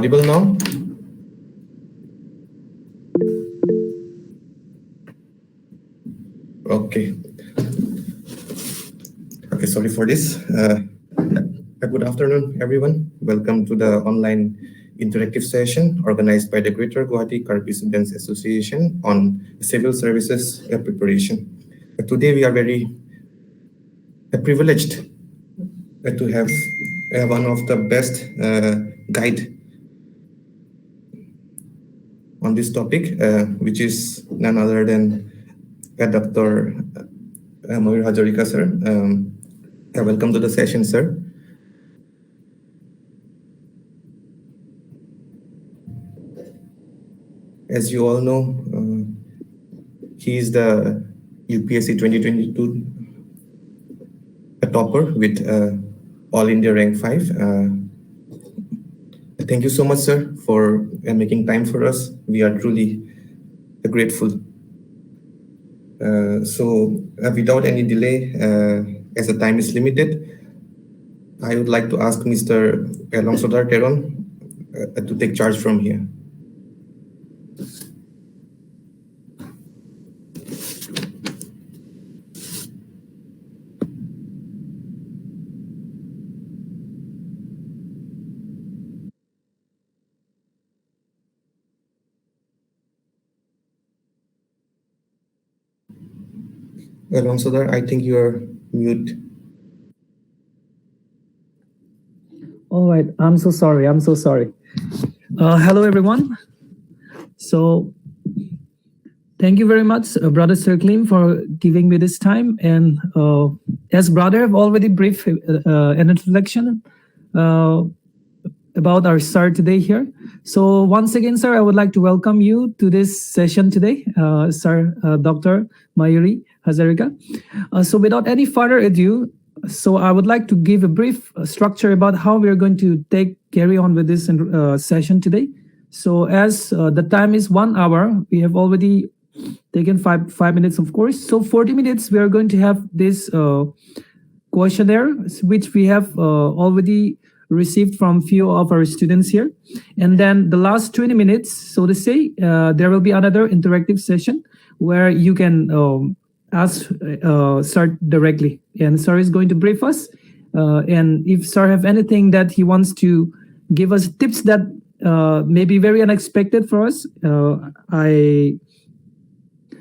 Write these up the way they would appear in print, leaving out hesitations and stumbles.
audible now? Okay. Okay, sorry for this. Good afternoon, everyone. Welcome to the online interactive session organized by the Greater Guwahati Karbi Students Association on civil services preparation. Today we are very privileged to have one of the best guide on this topic, which is none other than Dr. MAYUR HAZARIKA, sir. Welcome to the session, sir. As you all know, he is the UPSC 2022 topper with All India rank 5. Thank you so much, sir, for making time for us. We are truly grateful. Without any delay, as the time is limited, I would like to ask Mr. Longsodar Teron to take charge from here. Longsodar, I think you are mute. All right, I'm so sorry. Hello, everyone. So thank you very much, Brother Sir Klim, for giving me this time. And as Brother have already briefed an introduction about our sir today here. So once again, sir, I would like to welcome you to this session today, Sir Dr. MAYUR HAZARIKA. So without any further ado, so I would like to give a brief structure about how we are going to carry on with this session today. So as the time is 1 hour, we have already taken five minutes, of course. So 40 minutes, we are going to have this questionnaire, which we have already received from few of our students here. And then the last 20 minutes, so to say, there will be another interactive session where you can ask Sir directly. And Sir is going to brief us. And if Sir have anything that he wants to give us tips that may be very unexpected for us,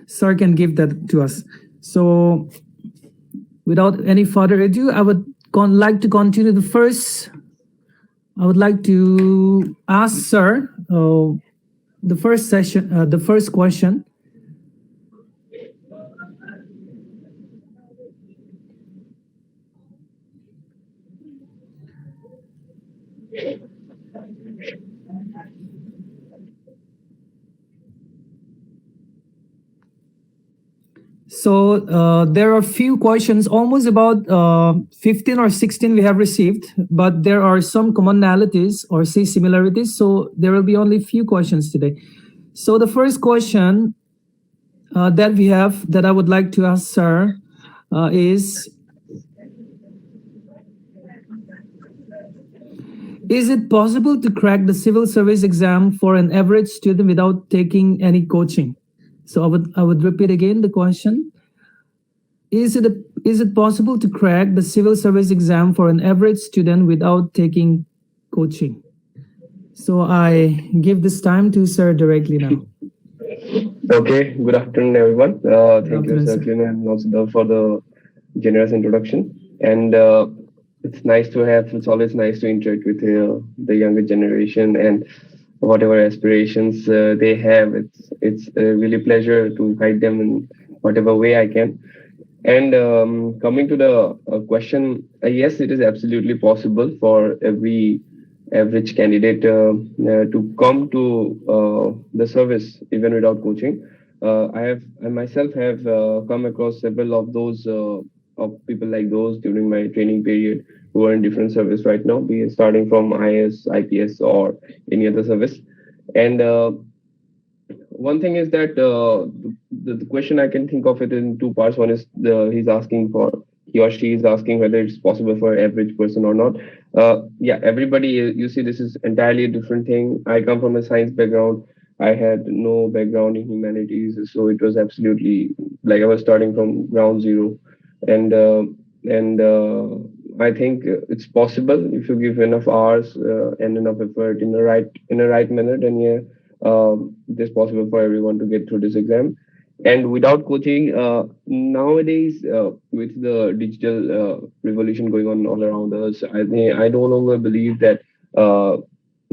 Sir can give that to us. So without any further ado, I would like to continue the first. I would like to ask Sir the first question. So there are a few questions, almost about 15 or 16 we have received, but there are some commonalities or say similarities. So there will be only a few questions today. So the first question that we have that I would like to ask Sir is it possible to crack the civil service exam for an average student without taking any coaching? So I would repeat again the question. Is it possible to crack the civil service exam for an average student without taking coaching? So I give this time to Sir directly now. Okay, good afternoon, everyone. Thank you, Sir Klim, and also for the generous introduction. And it's always nice to interact with the younger generation and whatever aspirations they have. It's a really pleasure to guide them in whatever way I can. And coming to the question, yes, it is absolutely possible for every average candidate to come to the service even without coaching. I myself have come across several of those of people like those during my training period who are in different service right now, be it starting from IS, IPS, or any other service. And one thing is that the question I can think of it in two parts. One is he's asking for he or she is asking whether it's possible for average person or not. Yeah, everybody, you see, this is entirely a different thing. I come from a science background. I had no background in humanities, so it was absolutely like I was starting from ground zero. And I think it's possible if you give enough hours and enough effort in the right manner. Then yeah, it is possible for everyone to get through this exam. And without coaching, nowadays with the digital revolution going on all around us, I no longer believe that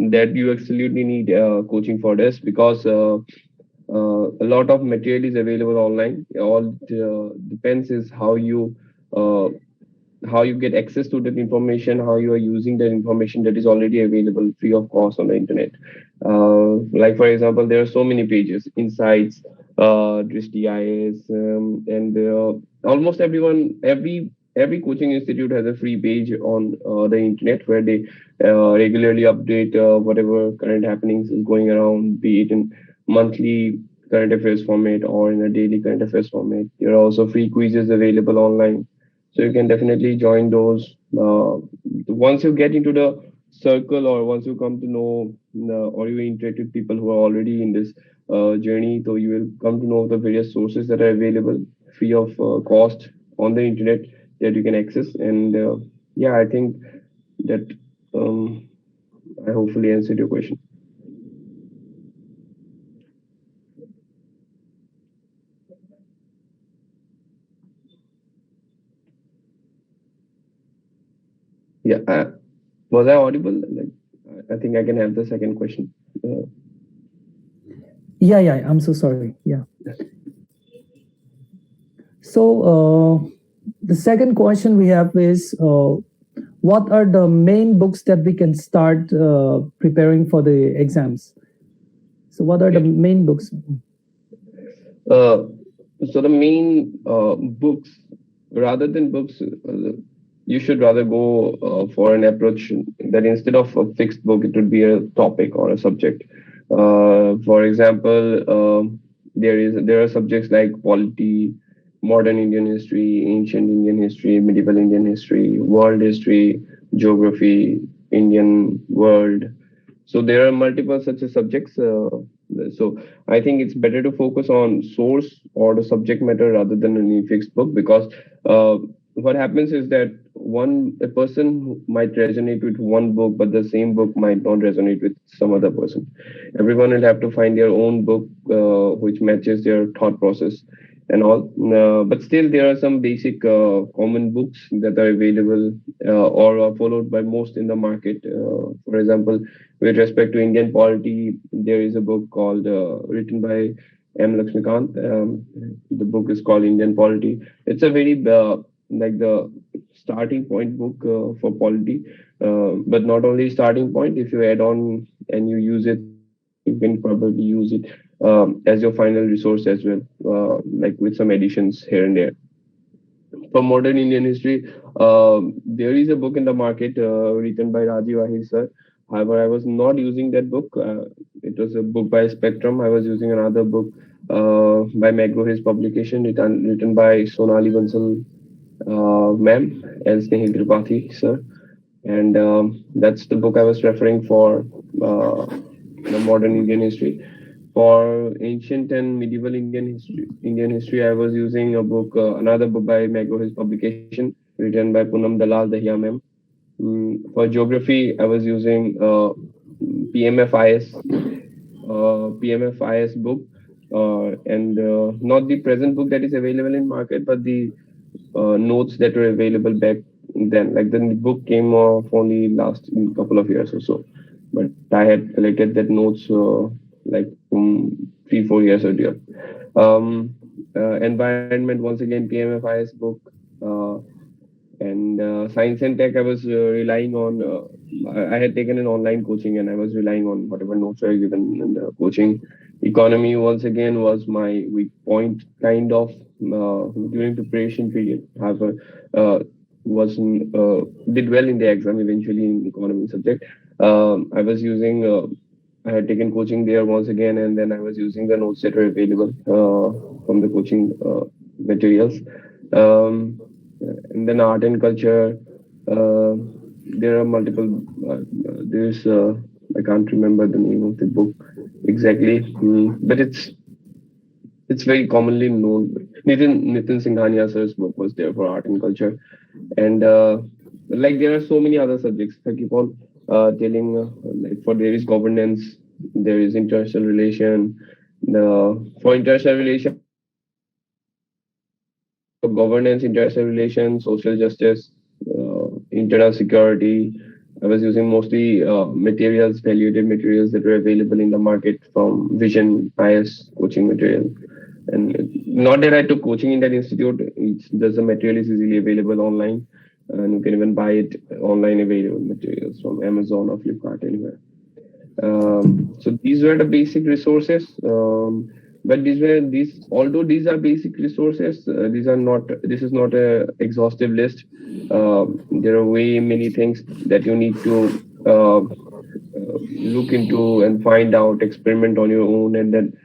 that you absolutely need coaching for this, because a lot of material is available online. All depends is uh, how you get access to that information, how you are using that information that is already available free of cost on the internet. Like for example, there are so many pages, insights, DRIS, and almost every coaching institute has a free page on the internet where they regularly update whatever current happenings is going around, be it in monthly current affairs format or in a daily current affairs format. There are also free quizzes available online, so you can definitely join those. Once you get into the circle, or once you come to know or you interact with people who are already in this journey, so you will come to know the various sources that are available free of cost on the internet that you can access. And yeah, I think that um, I hopefully answered your question. Yeah, was I audible? Like, I think I can have the second question. Yeah, I'm so sorry. Yeah. So the second question we have is, what are the main books that we can start preparing for the exams? So what are the main books? So the main books, rather than books, you should rather go for an approach that instead of a fixed book, it would be a topic or a subject. For example, there are subjects like polity, modern Indian history, ancient Indian history, medieval Indian history, world history, geography, Indian world. So there are multiple such as subjects. So I think it's better to focus on source or the subject matter rather than any fixed book, because what happens is that a person who might resonate with one book, but the same book might not resonate with some other person. Everyone will have to find their own book which matches their thought process and all. But still, there are some basic common books that are available or are followed by most in the market. For example, with respect to Indian polity, there is a book called written by M. Lakshmikant. The book is called Indian Polity. It's a very like the starting point book for polity, but not only starting point. If you add on and you use it, you can probably use it as your final resource as well, like with some additions here and there. For modern Indian history, there is a book in the market written by Rajiv Ahir sir. However, I was not using that book. It was a book by Spectrum. I was using another book by MAYUR his publication, written by Sonali Bansal ma'am and Snehil Tripathi sir. And that's the book I was referring for the modern Indian history. For ancient and medieval Indian history, I was using a book, another book by MAYUR his publication, written by Poonam Dalal Dahiya ma'am. For geography, I was using PMFIS, PMFIS book, and not the present book that is available in market, but the notes that were available back then. Like the book came off only last couple of years or so, but I had collected that notes like 3-4 years earlier. Environment, once again, PMFIS book. And science and tech, I was relying on. I had taken an online coaching, and I was relying on whatever notes were given in the coaching. Economy, once again, was my weak point, kind of during preparation period. However, wasn't did well in the exam eventually in economy subject. I was using. I had taken coaching there once again, and then I was using the notes that were available from the coaching materials. Um, And then art and culture. There are multiple. There's I can't remember the name of the book exactly, but it's very commonly known. Nitin Singhania sir's book was there for art and culture, and like there are so many other subjects. I keep on telling like for there is governance, there is international relation. For international relation, I was using governance, international relations, social justice, internal security. I was using mostly materials, valuated materials that were available in the market from Vision IS coaching material. And not that I took coaching in that institute, the material is easily available online, and you can even buy it online available materials from Amazon or Flipkart anywhere. So these were the basic resources. But although these are basic resources, this is not a exhaustive list. There are way many things that you need to look into and find out, experiment on your own, and then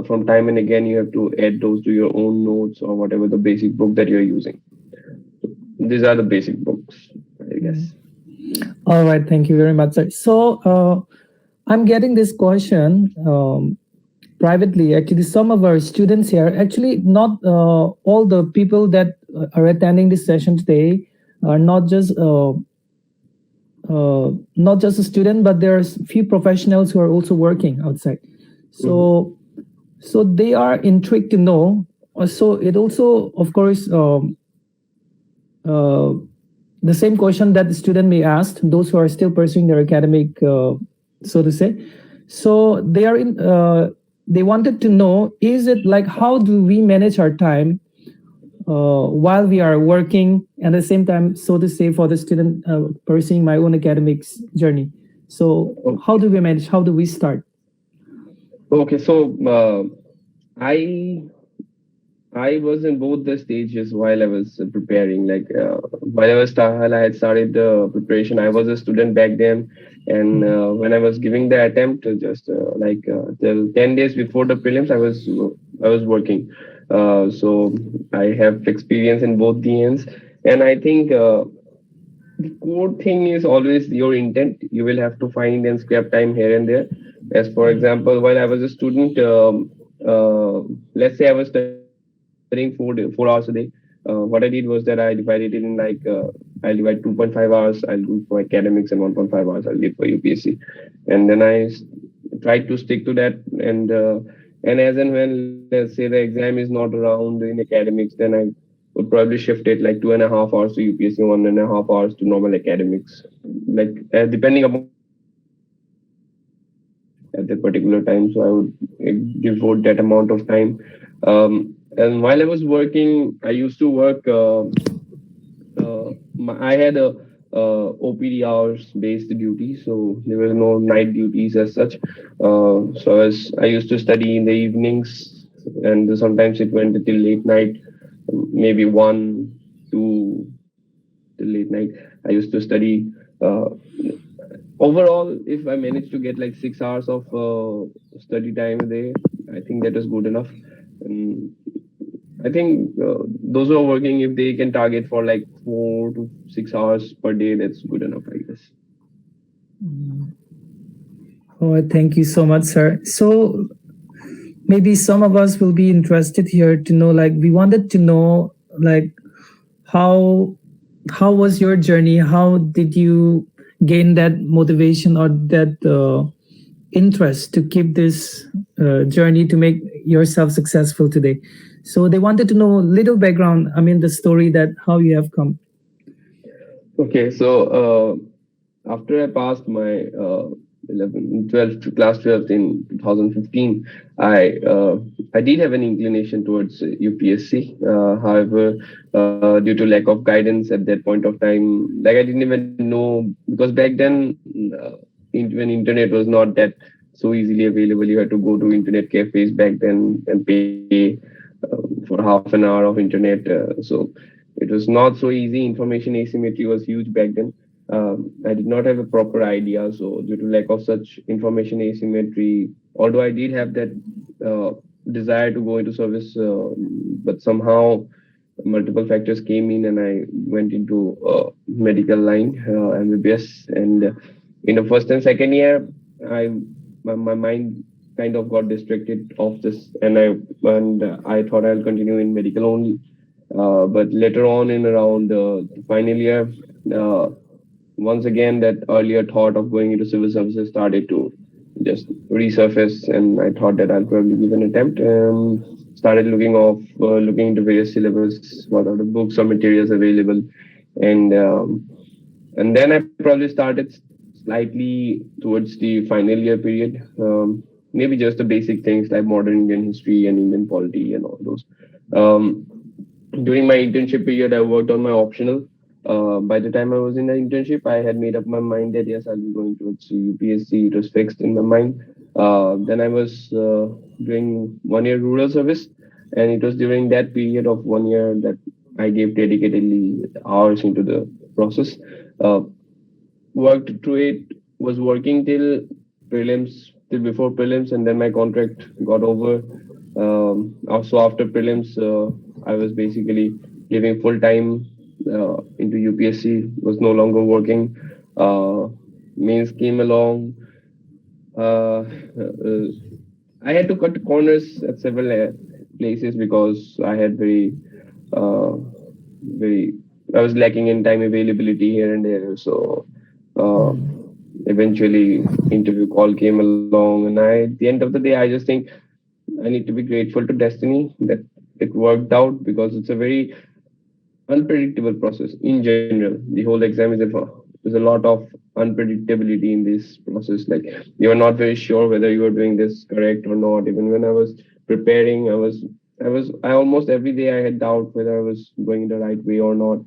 from time and again you have to add those to your own notes or whatever the basic book that you're using. These are the basic books, I guess. All right, thank you very much, sir. So I'm getting this question privately. Actually, some of our students here, actually not all the people that are attending this session today are not just a student, but there's few professionals who are also working outside. So so they are intrigued to know. So it also, of course, the same question that the student may ask, those who are still pursuing their academic, so to say. So they are in. They wanted to know: is it like how do we manage our time while we are working, and at the same time, so to say, for the student pursuing my own academics journey? So how do we manage? How do we start? Okay, so I was in both the stages while I was preparing. Like while I had started the preparation. I was a student back then, and when I was giving the attempt, just till 10 days before the prelims, I was working. So I have experience in both the ends, and I think the core thing is always your intent. You will have to find and scrap time here and there. As for example, while I was a student, let's say I was studying 4 hours a day. What I did was that I divided it in I'll divide 2.5 hours I'll do for academics and 1.5 hours I'll do for UPSC, and then tried to stick to that. And as and when, let's say, the exam is not around in academics, then I would probably shift it like 2.5 hours to UPSC, 1.5 hours to normal academics, like depending upon the situation and what I was doing at that particular time. So I would devote that amount of time. And while I was working, I used to work. I had a OPD hours based duty, so there were no night duties as such. So I used to study in the evenings, and sometimes it went till late night, maybe 1, 2 till late night. I used to study. Overall, if I managed to get like 6 hours of study time a day, I think that is good enough. And I think those who are working, if they can target for like 4 to 6 hours per day, that's good enough, I guess. Oh, thank you so much, sir. So maybe some of us will be interested here to know, like, we wanted to know, like, how was your journey? How did you gain that motivation or that interest to keep this journey to make yourself successful today? So they wanted to know a little background. I mean, the story that how you have come. Okay, so after I passed my 12th in 2015, I did have an inclination towards UPSC. However, due to lack of guidance at that point of time, like I didn't even know, because back then when internet was not that so easily available, you had to go to internet cafes back then and pay for half an hour of internet. So it was not so easy. Information asymmetry was huge back then. I did not have a proper idea. So due to lack of such information asymmetry, although I did have that desire to go into service, but somehow multiple factors came in, and I went into medical line, MBBS. And in the first and second year, I my mind kind of got distracted of this, and I thought I'll continue in medical only. But later on, in around the final year, uh, once again that earlier thought of going into civil services started to just resurface, and I thought that I'll probably give an attempt. Started looking into various syllabus, what are the books or materials available, and then I probably started slightly towards the final year period. Maybe just the basic things like modern Indian history and Indian polity and all those. Um, During my internship period, I worked on my optional. By the time I was in the internship, I had made up my mind that yes, I'll be going towards UPSC. It was fixed in my mind. Then I was doing 1 year rural service, and it was during that period of 1 year that I gave dedicatedly hours into the process. Uh, Worked through it, was working till prelims, till before prelims, and then my contract got over. Also after prelims, I was basically living full time into UPSC, was no longer working. Uh, Means came along. Uh, I had to cut corners at several places because I had uh, very, I was lacking in time availability here and there. So uh, eventually, interview call came along, and at the end of the day, I just think I need to be grateful to destiny that it worked out, because it's a very unpredictable process in general. The whole exam there's a lot of unpredictability in this process. Like, you're not very sure whether you are doing this correct or not. Even when I was preparing, I almost every day I had doubt whether I was going the right way or not.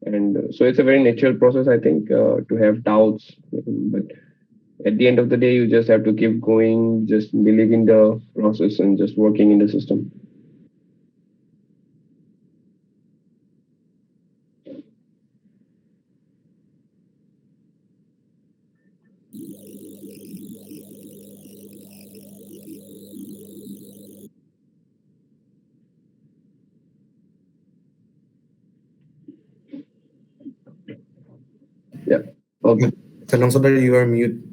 And so it's a very natural process, I think, to have doubts. But at the end of the day, you just have to keep going, just believe in the process and just working in the system. Yeah. Okay. Salong Sodar, you are mute.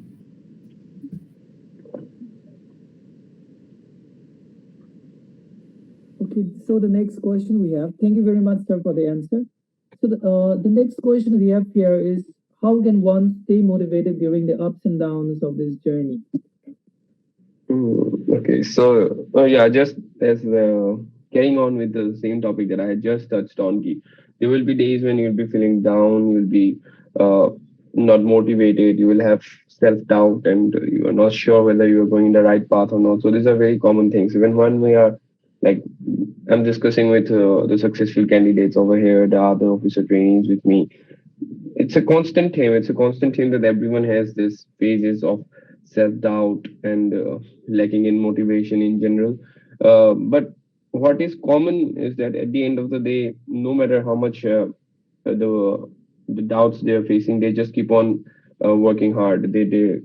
Okay, so the next question we have, thank you very much, sir, for the answer. So the next question we have here is, how can one stay motivated during the ups and downs of this journey? Okay, so yeah, just as carrying on with the same topic that I had just touched on, there will be days when you'll be feeling down, you'll be uh, not motivated, you will have self-doubt, and you are not sure whether you are going in the right path or not. So these are very common things. Even when we are like, I'm discussing with the successful candidates over here, the other officer trainees with me, it's a constant theme. It's a constant theme that everyone has this phases of self-doubt and lacking in motivation in general. But what is common is that at the end of the day, no matter how much the doubts they're facing, they just keep on working hard. They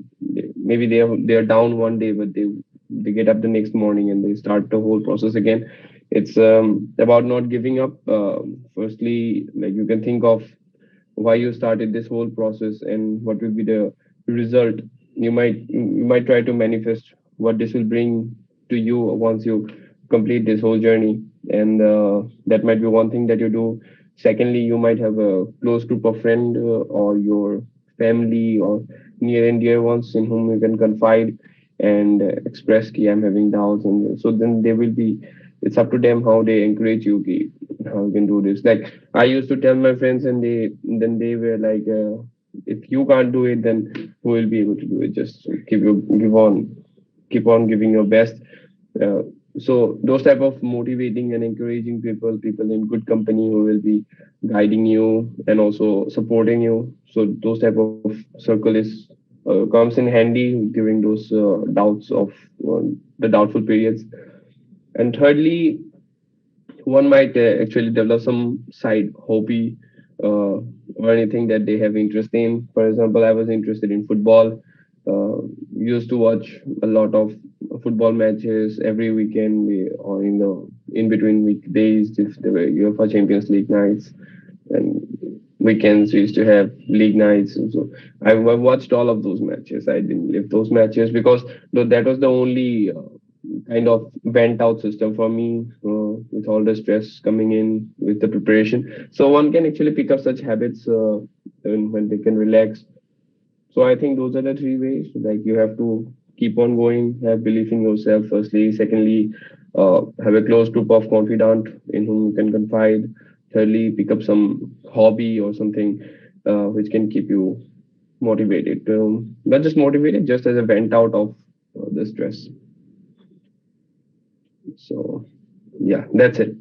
maybe they're down one day, but they get up the next morning and they start the whole process again. It's about not giving up. Firstly, like, you can think of why you started this whole process and what will be the result. You might try to manifest what this will bring to you once you complete this whole journey, and that might be one thing that you do. Secondly, you might have a close group of friends or your family or near and dear ones in whom you can confide and express ki I'm having doubts, and so then they will be, it's up to them how they encourage you ki, how you can do this. Like, I used to tell my friends, and they were like, if you can't do it, then who will be able to do it? Just keep on giving your best. Uh, so those type of motivating and encouraging people in good company who will be guiding you and also supporting you. So those type of circle is comes in handy during those doubts of the doubtful periods. And thirdly, one might actually develop some side hobby or anything that they have interest in. For example, I was interested in football. used to watch a lot of football matches every weekend or in between weekdays if there were UEFA Champions League nights, and weekends we used to have league nights. So I watched all of those matches. I didn't live those matches because that was the only kind of vent out system for me, with all the stress coming in with the preparation. So one can actually pick up such habits when they can relax. So I think those are the three ways. Like you have to keep on going, have belief in yourself. Firstly, secondly, have a close group of confidant in whom you can confide. Thirdly, pick up some hobby or something which can keep you motivated. Not just motivated, just as a vent out of the stress. So yeah, that's it.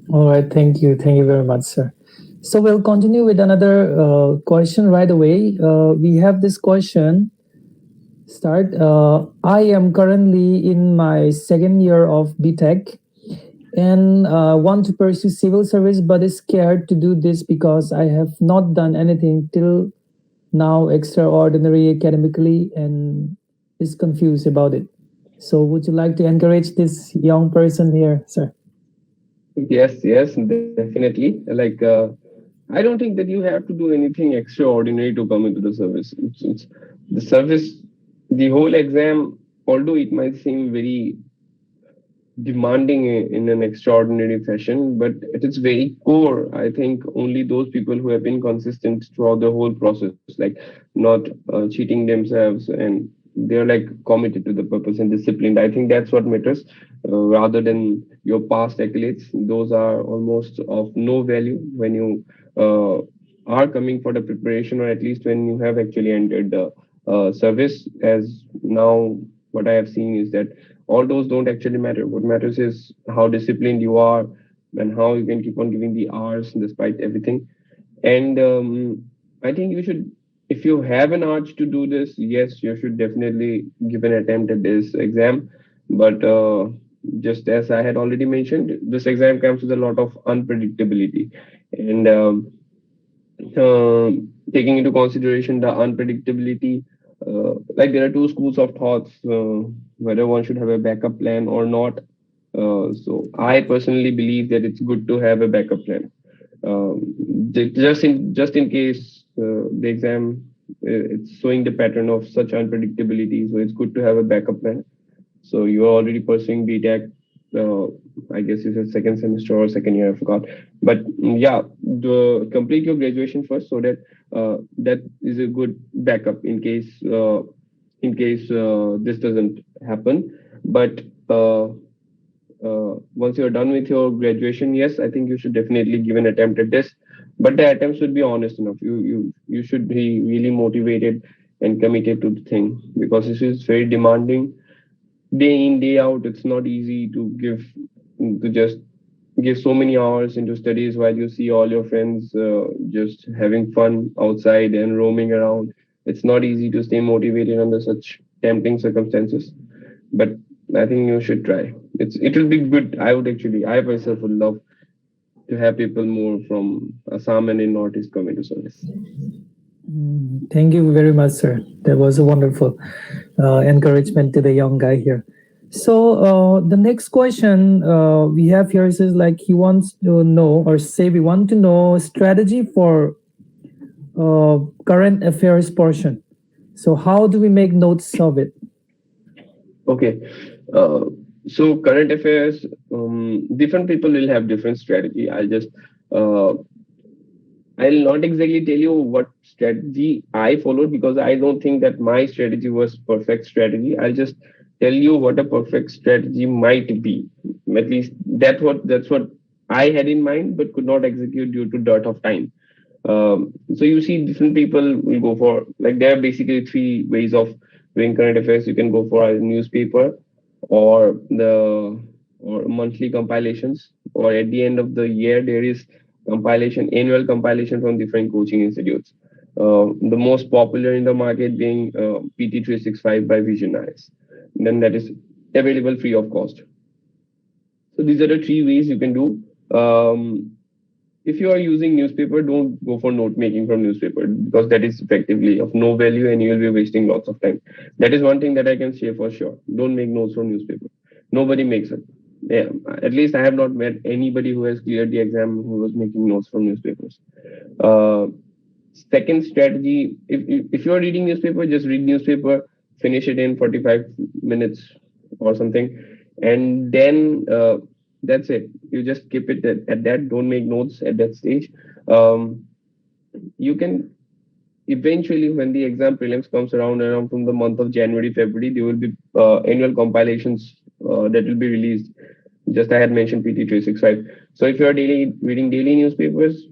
All right, thank you very much, sir. So we'll continue with another question right away. We have this question. Start. I am currently in my second year of BTech and want to pursue civil service, but is scared to do this because I have not done anything till now extraordinary academically and is confused about it. So would you like to encourage this young person here, sir? Yes, definitely. Like, I don't think that you have to do anything extraordinary to come into the service. It's the service, the whole exam, although it might seem very demanding in an extraordinary fashion, but at its very core, I think only those people who have been consistent throughout the whole process, like not cheating themselves, and they're like committed to the purpose and disciplined. I think that's what matters, rather than your past accolades. Those are almost of no value when you are coming for the preparation, or at least when you have actually entered the service. As now, what I have seen is that all those don't actually matter. What matters is how disciplined you are and how you can keep on giving the hours despite everything. And I think you should, if you have an urge to do this, yes, you should definitely give an attempt at this exam. But just as I had already mentioned, this exam comes with a lot of unpredictability. And taking into consideration the unpredictability, like there are two schools of thoughts, whether one should have a backup plan or not. So I personally believe that it's good to have a backup plan, just in case the exam it's showing the pattern of such unpredictability. So it's good to have a backup plan. So you are already pursuing BTech. I guess it's a second semester or second year, I forgot. But yeah, complete your graduation first, so that that is a good backup in case this doesn't happen. But once you're done with your graduation, yes, I think you should definitely give an attempt at this. But the attempt should be honest enough. You should be really motivated and committed to the thing, because this is very demanding. Day in, day out, it's not easy to just give so many hours into studies while you see all your friends just having fun outside and roaming around. It's not easy to stay motivated under such tempting circumstances. But I think you should try. It will be good. I myself would love to have people more from Assam and in Northeast come into service. Thank you very much, sir. That was a wonderful encouragement to the young guy here. So the next question we have here is like he wants to know, or say we want to know strategy for current affairs portion. So how do we make notes of it? Okay. So current affairs, different people will have different strategy. I'll not exactly tell you what strategy I followed, because I don't think that my strategy was perfect strategy. I'll just tell you what a perfect strategy might be. At least that's what I had in mind, but could not execute due to dearth of time. So you see, different people will go for, like, there are basically three ways of doing current affairs. You can go for a newspaper, or monthly compilations, or at the end of the year there is annual compilation from different coaching institutes. The most popular in the market being PT365 by Visionaries. Then that is available free of cost. So these are the three ways you can do. if you are using newspaper, don't go for note making from newspaper, because that is effectively of no value and you will be wasting lots of time. That is one thing that I can say for sure. Don't make notes from newspaper. Nobody makes it. Yeah, at least I have not met anybody who has cleared the exam who was making notes from newspapers. Uh, Second strategy, if you are reading newspaper, just read newspaper, finish it in 45 minutes or something, and then that's it. You just keep it at that. Don't make notes at that stage. um, you can eventually, when the exam prelims comes around from the month of January, February, there will be annual compilations that will be released. Just I had mentioned PT365. So if you are daily reading daily newspapers,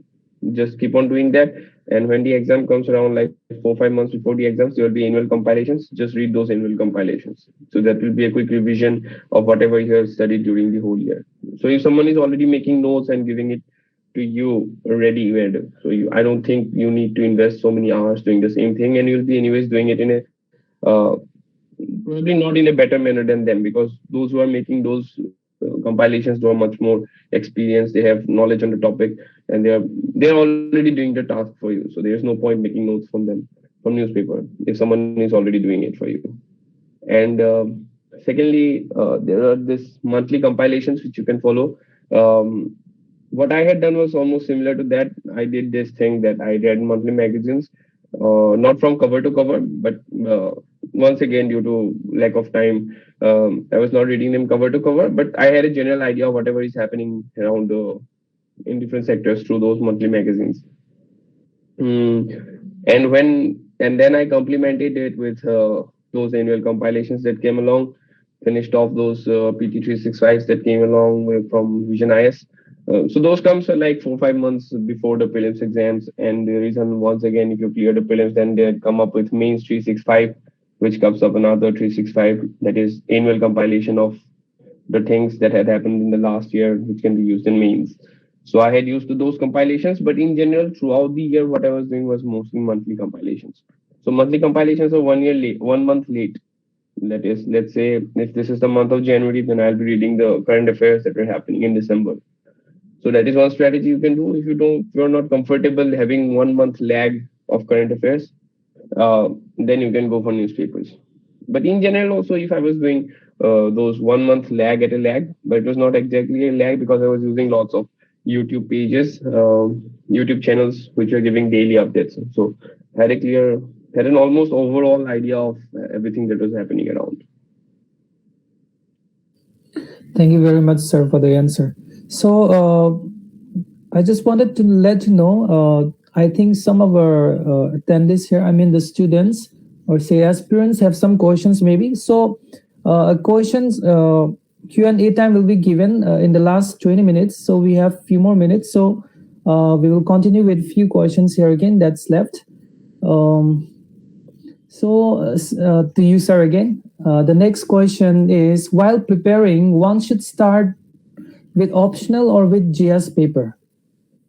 just keep on doing that. And when the exam comes around, like 4 5 months before the exams, there will be annual compilations. Just read those annual compilations. So that will be a quick revision of whatever you have studied during the whole year. So if someone is already making notes and giving it to you already read, so I don't think you need to invest so many hours doing the same thing, and you'll be anyways doing it in a probably not in a better manner than them, because those who are making those compilations, they are much more experienced, they have knowledge on the topic, and they're already doing the task for you. So there's no point making notes from them from newspaper if someone is already doing it for you. And secondly, there are this monthly compilations which you can follow. What I had done was almost similar to that. I did this thing that I read monthly magazines, not from cover to cover, but once again, due to lack of time, I was not reading them cover to cover, but I had a general idea of whatever is happening around in different sectors through those monthly magazines. And then I complemented it with those annual compilations that came along, finished off those PT365s that came along from Vision IS. So those comes like 4 5 months before the prelims exams. And the reason, once again, if you clear the prelims, then they come up with mains 365, which comes up another 365, that is annual compilation of the things that had happened in the last year, which can be used in mains. So I had used those compilations, but in general, throughout the year, what I was doing was mostly monthly compilations. So monthly compilations are 1 year late, 1 month late. That is, let's say if this is the month of January, then I'll be reading the current affairs that are happening in December. So that is one strategy you can do if you're not comfortable having 1 month lag of current affairs. Then you can go for newspapers. But in general, also, if I was doing those 1 month lag at a lag, but it was not exactly a lag because I was using lots of YouTube pages, YouTube channels which are giving daily updates. So had an almost overall idea of everything that was happening around. Thank you very much, sir, for the answer. So I just wanted to let you know, I think some of our attendees here, I mean the students or say aspirants, have some questions maybe. So questions, Q&A time will be given in the last 20 minutes. So we have a few more minutes. So we will continue with a few questions here again that's left. To you, sir, again. The next question is, while preparing, one should start with optional or with GS paper?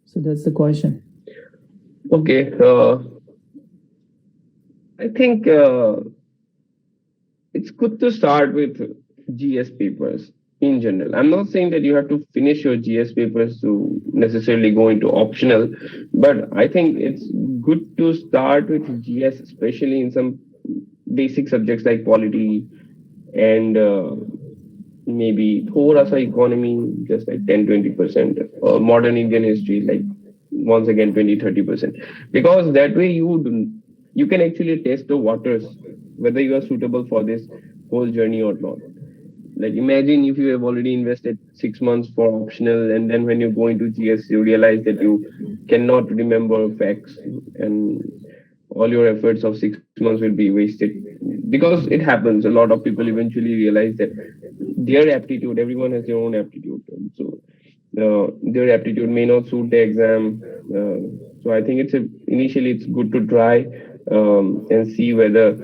So that's the question. Okay. I think it's good to start with GS papers in general. I'm not saying that you have to finish your GS papers to necessarily go into optional, but I think it's good to start with GS, especially in some basic subjects like polity and maybe thoda sa economy, just like 10-20%, or modern Indian history, like once again 20-30%, because that way you can actually test the waters whether you are suitable for this whole journey or not. Like imagine if you have already invested 6 months for optional, and then when you go into GS, you realize that you cannot remember facts, and all your efforts of 6 months will be wasted, because it happens. A lot of people eventually realize that their aptitude, everyone has their own aptitude. So their aptitude may not suit the exam. So I think initially it's good to try and see whether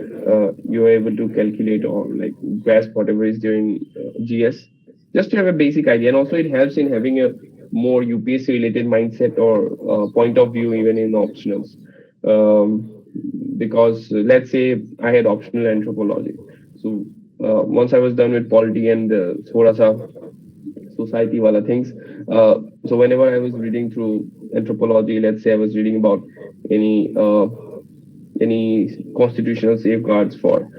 you're able to calculate or like grasp whatever is there in GS, just to have a basic idea. And also it helps in having a more UPSC related mindset or point of view even in optionals. Because let's say I had optional anthropology. So once I was done with polity and thoda sa society wala things, so whenever I was reading through anthropology, let's say I was reading about any constitutional safeguards for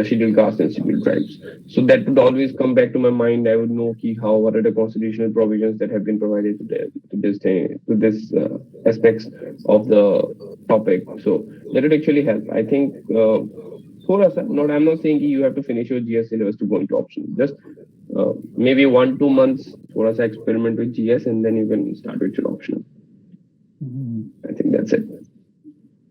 scheduled castes and scheduled tribes. So that would always come back to my mind. I would know what are the constitutional provisions that have been provided to this aspects of the topic. So that would actually help. I think I'm not saying you have to finish your GS syllabus to go into optional. Just maybe 1-2 months experiment with GS and then you can start with your optional. I think that's it.